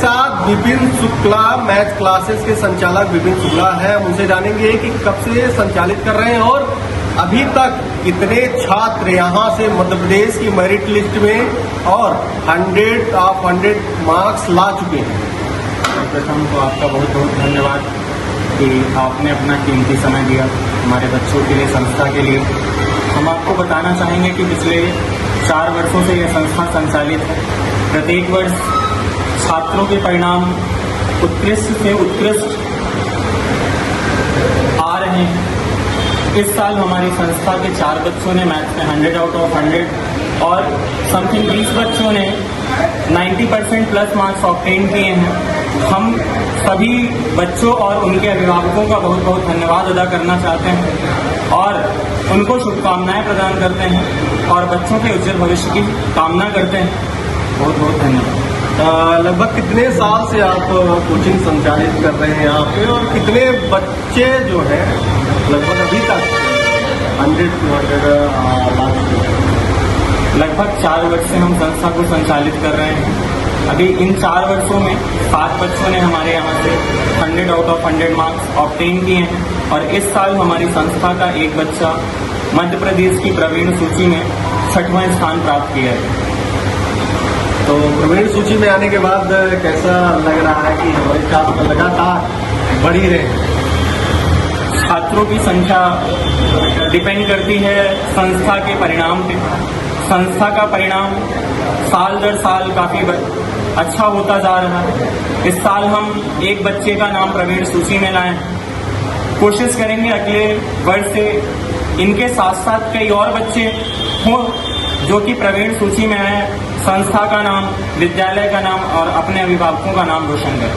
साथ Vipin Shukla math classes के संचालक विपिन शुक्ला है। उनसे जानेंगे कि कब से संचालित कर रहे हैं और अभी तक कितने छात्र यहाँ से मध्य प्रदेश की मेरिट लिस्ट में और 100 ऑफ 100 मार्क्स ला चुके हैं। प्रथम तो आपका बहुत बहुत धन्यवाद कि आपने अपना कीमती समय दिया हमारे बच्चों के लिए, संस्था के लिए। हम आपको बताना चाहेंगे कि पिछले 4 वर्षों से यह संस्था संचालित है। प्रत्येक वर्ष छात्रों के परिणाम उत्कृष्ट से उत्कृष्ट आ रहे हैं। इस साल हमारी संस्था के 4 बच्चों ने मैथ्स में 100 आउट ऑफ 100 और समथिंग 20 बच्चों ने 90% प्लस मार्क्स ऑब्टेन किए हैं। हम सभी बच्चों और उनके अभिभावकों का बहुत बहुत धन्यवाद अदा करना चाहते हैं और उनको शुभकामनाएं प्रदान करते हैं और बच्चों के उज्जवल भविष्य की कामना करते हैं। बहुत बहुत धन्यवाद। लगभग कितने साल से आप कोचिंग संचालित कर रहे हैं यहाँ पे और कितने बच्चे जो हैं लगभग अभी तक 100 to 100 लगभग 4 वर्ष से हम संस्था को संचालित कर रहे हैं। अभी इन 4 वर्षों में 7 बच्चों ने हमारे यहाँ से 100 आउट ऑफ 100 मार्क्स ऑब्टेन किए हैं और इस साल हमारी संस्था का एक बच्चा मध्य प्रदेश की प्रवीण सूची में 6वां स्थान प्राप्त किया है। तो प्रवीण सूची में आने के बाद कैसा लग रहा है कि हमारे छात्र लगातार बढ़ ही रहे हैं? छात्रों की संख्या डिपेंड करती है संस्था के परिणाम पे। संस्था का परिणाम साल दर साल काफी अच्छा होता जा रहा है। इस साल हम एक बच्चे का नाम प्रवीण सूची में लाए। कोशिश करेंगे अगले वर्ष से इनके साथ साथ कई और बच्चे हों जो कि प्रवीण सूची में आए, संस्था का नाम, विद्यालय का नाम और अपने अभिभावकों का नाम रोशन करें।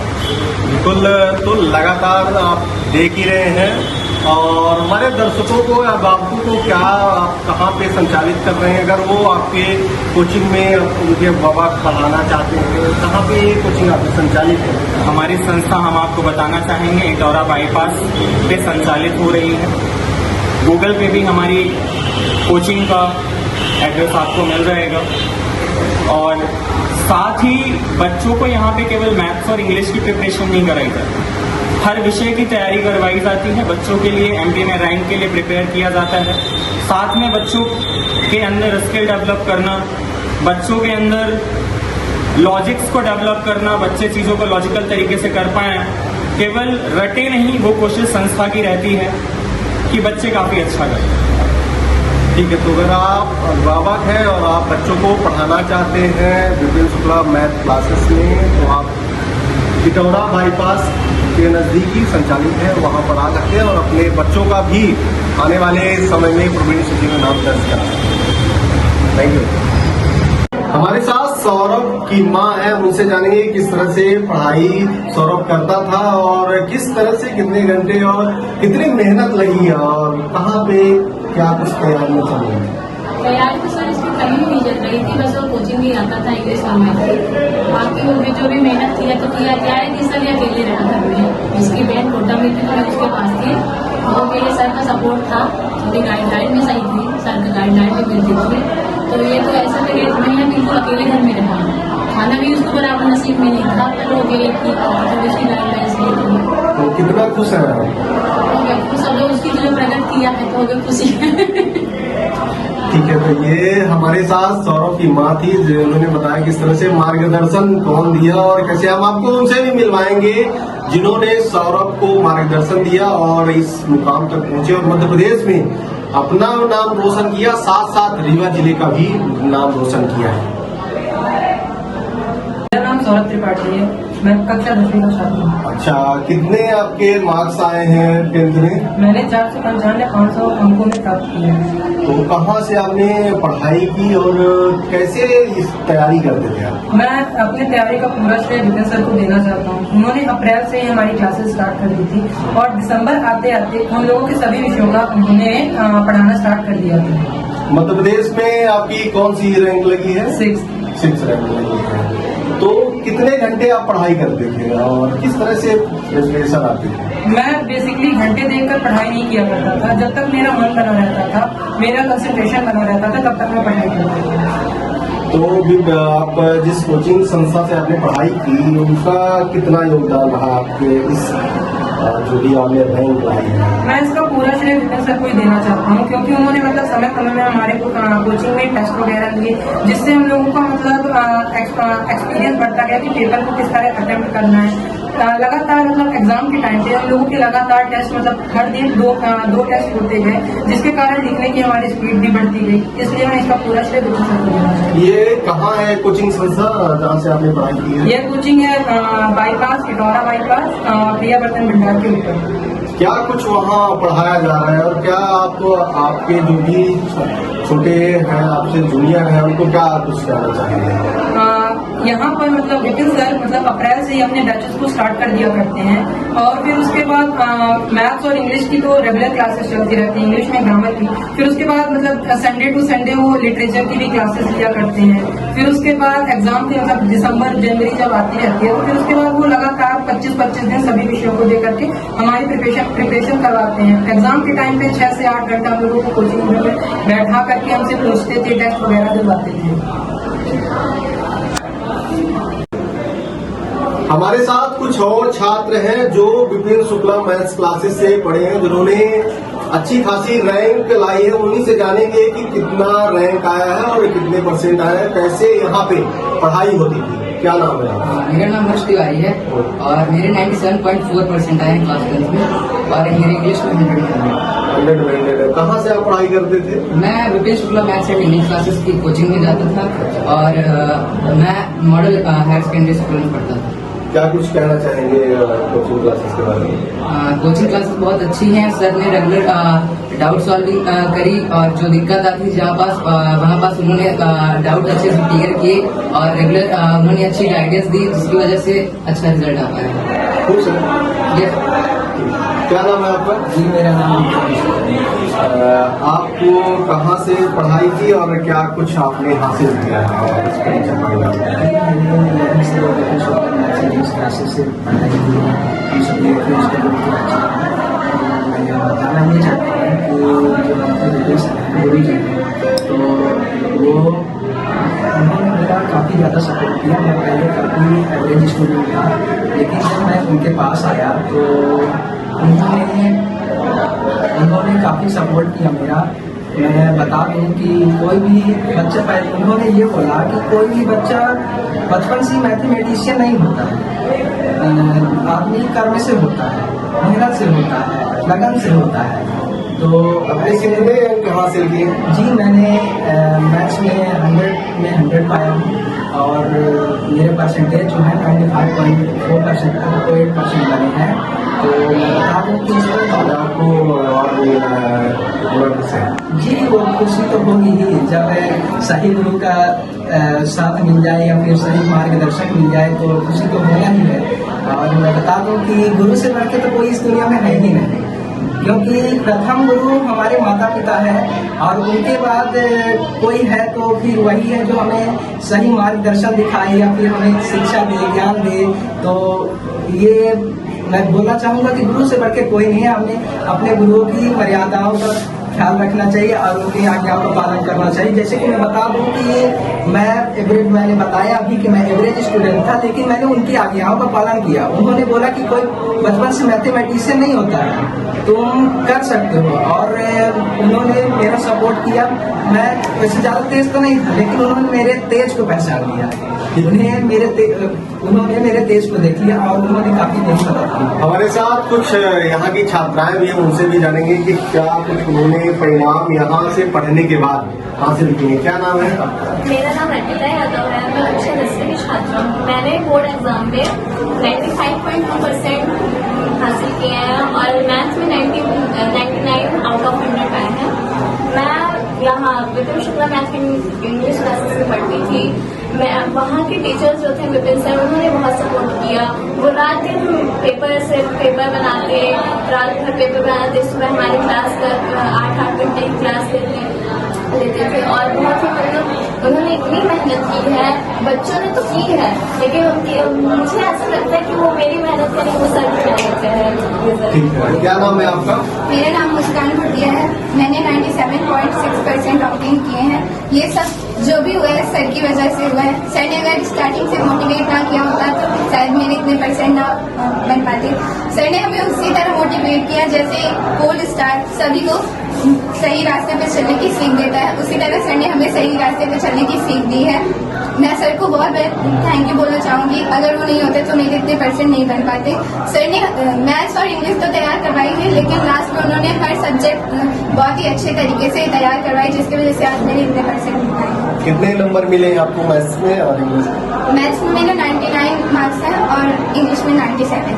बिल्कुल, तो लगातार आप देख ही रहे हैं और हमारे दर्शकों को, अभिभावकों को क्या आप कहाँ पे संचालित कर रहे हैं? अगर वो आपके कोचिंग में उनके बाबा पढ़ाना चाहते हैं, कहाँ पे ये कोचिंग आपकी संचालित है? हमारी संस्था, हम आपको बताना चाहेंगे, इटौरा बाईपास पे संचालित हो रही है। गूगल पे भी हमारी कोचिंग का एड्रेस आपको मिल जाएगा और साथ ही बच्चों को यहाँ पे केवल मैथ्स और इंग्लिश की प्रिपरेशन नहीं कराई जाती, हर विषय की तैयारी करवाई जाती है। बच्चों के लिए एमपी में रैंक के लिए प्रिपेयर किया जाता है। साथ में बच्चों के अंदर स्किल डेवलप करना, बच्चों के अंदर लॉजिक्स को डेवलप करना, बच्चे चीज़ों को लॉजिकल तरीके से कर पाएं, केवल रटे नहीं, वो कोशिश संस्था की रहती है कि बच्चे काफ़ी अच्छा करें। ठीक है, तो अगर आप अभिभावक हैं और आप बच्चों को पढ़ाना चाहते हैं विपिन शुक्ला मैथ क्लासेस में, तो आप इटौरा बाईपास के नज़दीकी संचालित है, वहाँ पर आ सकते हैं और अपने बच्चों का भी आने वाले समय में प्रवीण सूची में नाम दर्ज करा सकते हैं। Thank you. हमारे साथ सौरभ की माँ है, उनसे जानेंगे किस तरह से पढ़ाई सौरभ करता था और किस तरह से कितने घंटे और कितनी मेहनत लगी और कहाँ पे क्या कुछ तैयारी चल रही है? तैयारी तो सर इसकी कहीं नहीं चल रही थी, बस वो कोचिंग ही आता था इंग्लिश का मैथ। बाकी वो जो भी मेहनत किया तो किया, क्या है कि सर ये अकेले रहा घर में, जिसकी बहन कोटा में थी तो मैं उसके पास थी, वो मेरे सर का सपोर्ट था, मेरी गाइडलाइन भी सही थी, सर का गाइडलाइन भी मिलती थी। तो ये तो ऐसा लगे मैं बिल्कुल अकेले घर में रहा, खाना भी उसको बराबर नसीब में नहीं था, पर वो गई थी तो उसकी गाइडलाइन सही थी। तो कितना खुश है सब लोग उसकी जो प्रकट किया है तो हो गए खुशी। ठीक है, तो ये हमारे साथ सौरभ की माँ थी जिन्होंने बताया किस तरह से मार्गदर्शन कौन दिया और कैसे। हम आपको उनसे भी मिलवाएंगे जिन्होंने सौरभ को मार्गदर्शन दिया और इस मुकाम तक पहुंचे और मध्य प्रदेश में अपना नाम रोशन किया, साथ साथ रीवा जिले का भी नाम रोशन किया है। मेरा नाम सौरभ त्रिपाठी है, मैं कक्षा 10वीं का छात्र हूँ। अच्छा, कितने आपके मार्क्स आए हैं 10th में? मैंने 495 500 अंकों में प्राप्त किए हैं। तो कहाँ से आपने पढ़ाई की और कैसे इस तैयारी करते थे आप? मैं अपनी तैयारी का पूरा श्रेय विपिन सर को देना चाहता हूँ। उन्होंने अप्रैल से ही हमारी क्लासेस स्टार्ट कर दी थी और दिसंबर आते आते हम लोगों के सभी विषयों का उन्होंने पढ़ाना स्टार्ट कर दिया था। मध्य प्रदेश में आपकी कौन सी रैंक लगी है? 6 रैंक लगी है। तो कितने घंटे आप पढ़ाई करते थे और किस तरह से प्रिपरेशन आती थी? मैं बेसिकली घंटे देखकर पढ़ाई नहीं किया करता था, जब तक मेरा मन बना रहता था, मेरा कंसंट्रेशन बना रहता था, तब तक मैं पढ़ाई करता था। तो भी आप जिस कोचिंग संस्था से आपने पढ़ाई की उनका कितना योगदान रहा आपके इस जो भी आपने रैंक लाई है? मैं इसका पूरा श्रेय विपिन सर को ही देना चाहता हूँ, क्योंकि उन्होंने मतलब समय समय में हमारे कोचिंग में टेस्ट वगैरह लिए, जिससे हम लोगों का मतलब एक्सपीरियंस बढ़ता गया कि पेपर को किस तरह अटेम्प्ट करना है। लगातार मतलब एग्जाम के टाइम पे हम लोगों के लगातार टेस्ट मतलब हर दिन दो टेस्ट होते गए, जिसके कारण लिखने की हमारी स्पीड भी बढ़ती गई। इसलिए मैं इसका पूरा श्रेय विपिन सर को देना चाहता हूँ। ये कहाँ है कोचिंग संस्था जहाँ से आपने पढ़ाई की है? ये कोचिंग है बाईपास, इटौरा बाईपास, प्रियावर्तन भंडार के ऊपर। क्या कुछ वहाँ पढ़ाया जा रहा है और क्या आपको आपके जो भी छोटे हैं आपसे जूनियर हैं उनको क्या कुछ कहना चाहेंगे? यहाँ पर मतलब विपिन सर मतलब अप्रैल से ही अपने बैचेस को स्टार्ट कर दिया करते हैं, और फिर उसके बाद मैथ्स और इंग्लिश की तो रेगुलर क्लासेस चलती रहती हैं, इंग्लिश में ग्रामर की। फिर उसके बाद मतलब संडे टू संडे वो लिटरेचर की भी क्लासेस लिया करते हैं। फिर उसके बाद एग्जाम के मतलब दिसंबर जनवरी जब आती रहती है, तो फिर उसके बाद वो लगातार 25-25 दिन सभी विषयों को दे करके हमारी प्रिपरेशन करवाते हैं। एग्जाम के टाइम पे 6 से 8 घंटा हम लोगों को कोचिंग में बैठा करके हमसे पूछते थे, टेस्ट वगैरह दिलवाते थे। हमारे साथ कुछ और छात्र हैं जो विपिन शुक्ला मैथ्स क्लासेस से पढ़े हैं, जिन्होंने अच्छी खासी रैंक लाई है। उन्हीं से जानेंगे कि कितना रैंक आया है और कितने परसेंट आया है, कैसे यहाँ पे पढ़ाई होती थी। क्या नाम है आपका? मेरा नाम हर्ष तिवारी है और मेरे 97.4% आए हैं क्लास 10 में, और मेरे इंग्लिश में 100 कहाँ से आप पढ़ाई करते थे? मैं Vipin Shukla maths and English classes की कोचिंग में जाता था, और मैं मॉडल हायर सेकेंडरी स्कूल में पढ़ता था। क्या कुछ कहना चाहेंगे कोचिंग क्लासेस के बारे में? कोचिंग क्लासेस बहुत अच्छी हैं। सर ने रेगुलर डाउट सॉल्विंग करी, और जो दिक्कत आती थी जहाँ पास वहाँ पास उन्होंने डाउट अच्छे से क्लियर किए, और रेगुलर उन्होंने अच्छी गाइडेंस दी, जिसकी वजह से अच्छा रिजल्ट आ पाया। खुश है। क्या नाम है आपका? जी, मेरा नाम आपको कहाँ से पढ़ाई की और क्या कुछ आपने हासिल किया है और इस पर अच्छा क्लासेस से पढ़ाई की है। हम सब मैंने बताना ये चाहते हैं कि जो हमारे विदेश हैं गुरु जी हैं, तो वो उन्होंने मेरा काफ़ी ज़्यादा सपोर्ट किया। मैं पहले काफ़ी एवरेज स्टूडेंट था, लेकिन जब मैं उनके पास आया तो उन्होंने काफ़ी सपोर्ट किया मेरा। मैं बता दूं कि कोई भी बच्चा, पहले उन्होंने ये बोला कि कोई भी बच्चा बचपन से मैथमेटिशियन नहीं होता है, आदमी कर्म से होता है, मेहनत से होता है, लगन से होता है। तो अपने कितने अंक हासिल किए? जी, मैंने मैथ्स में 100 पाया हूँ, और मेरे परसेंटेज जो है 95.4% बने हैं। तो मैं बता दूँ कि इसमें आपको अवार्ड मिला है जी, वो खुशी तो होगी ही जब सही गुरु का साथ मिल जाए या फिर सही मार्गदर्शक मिल जाए, तो खुशी तो होना ही है। और मैं बता दूं कि गुरु से बढ़ के तो कोई इस दुनिया में है ही नहीं, क्योंकि प्रथम गुरु हमारे माता पिता है, और उनके बाद कोई है तो फिर वही है जो हमें सही मार्गदर्शन दिखाए या फिर हमें शिक्षा दे, ज्ञान दे। तो ये मैं बोलना चाहूँगा कि गुरु से बढ़ के कोई नहीं है। हमें अपने गुरुओं की मर्यादाओं का ख्याल रखना चाहिए और उनकी आज्ञाओं का पालन करना चाहिए। जैसे कि मैं बता दूं कि मैंने बताया अभी कि मैं एवरेज स्टूडेंट था, लेकिन मैंने उनकी आज्ञाओं का पालन किया। उन्होंने बोला कि कोई बचपन से मैथमेटिशियन नहीं होता है, तुम कर सकते हो, और उन्होंने मेरा सपोर्ट किया। मैं वैसे ज़्यादा तेज तो नहीं था, लेकिन उन्होंने मेरे तेज को पहचान लिया। उन्होंने मेरे तेज को देख लिया और उन्होंने काफी मेरी मदद की। हमारे साथ कुछ यहाँ की छात्राएं भी हैं, उनसे भी जानेंगे कि क्या कुछ उन्होंने परिणाम यहाँ से पढ़ने के बाद हासिल किए। क्या नाम है आपका? मेरा नाम अर्पिता यादव है, मैं कक्षा 10 की छात्रा हूँ। मैंने बोर्ड एग्जाम में 95.2% हासिल किए हैं और मैथ्स में 99 आउट ऑफ 100 पाए हैं। मैं यहाँ Vipin Shukla maths English classes में पढ़ती थी। मैं वहाँ के टीचर्स जो थे विपिन सर, उन्होंने बहुत सपोर्ट किया। वो रात दिन पेपर बनाते, रात भर पेपर बनाते, सुबह हमारी क्लास कर 8 घंटे की क्लास लेते थे, और बहुत ही मतलब उन्होंने इतनी मेहनत की है। बच्चों ने तो की है, लेकिन मुझे ऐसा लगता है कि वो मेरी मेहनत करें, वो सर की मेहनत है। क्या नाम है आपका? मेरा नाम मुस्कान भटिया है। मैंने 97.6% ऑब्टेन किए हैं। ये सब जो भी हुआ है सर की वजह से हुआ है। सर ने अगर स्टार्टिंग से मोटिवेट ना किया होता तो शायद मेरे इतने परसेंट ना बन पाते। सर ने हमें उसी तरह मोटिवेट किया जैसे गोल्ड स्टार सभी को सही रास्ते पे चलने की सीख देता है, उसी तरह सर ने हमें सही रास्ते पे चलने की सीख दी है। मैं सर को बहुत थैंक यू बोलना चाहूंगी, अगर वो नहीं होते तो मेरे इतने परसेंट नहीं बन पाते। सर ने मैथ्स और इंग्लिश तो तैयार करवाई है, लेकिन लास्ट में उन्होंने हर सब्जेक्ट बहुत ही अच्छे तरीके से तैयार करवाई, जिसकी वजह से आज मेरे इतने परसेंट मिले। कितने नंबर मिले आपको मैथ्स में और इंग्लिश में? मैथ्स में मेरे 99 मार्क्स हैं और इंग्लिश में 97।